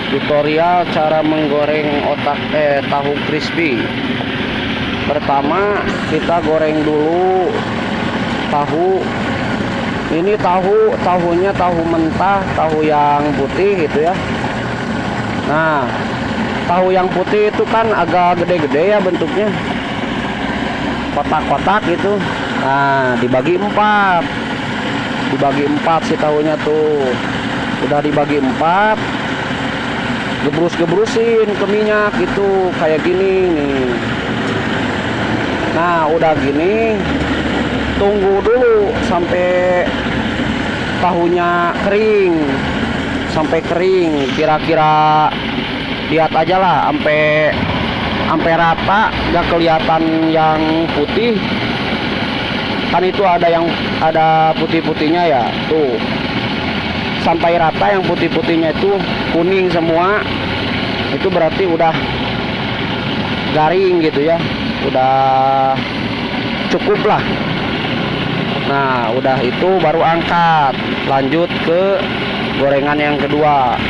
Tutorial cara menggoreng tahu crispy. Pertama kita goreng dulu tahu. Ini tahunya tahu mentah, tahu yang putih gitu ya. Nah, tahu yang putih itu kan agak gede-gede ya bentuknya, kotak-kotak gitu. Nah, dibagi empat si tahunya tuh. Udah dibagi empat, gebrus-gebrusin ke minyak gitu kayak gini nih. Nah, udah gini tunggu dulu sampai tahunya kering, kira-kira lihat aja lah sampai rata, nggak kelihatan yang putih kan. Itu ada putih-putihnya ya tuh, sampai rata yang putih-putihnya itu kuning semua. Itu berarti udah garing gitu ya, udah cukup lah. Nah, udah itu baru angkat, lanjut ke gorengan yang kedua.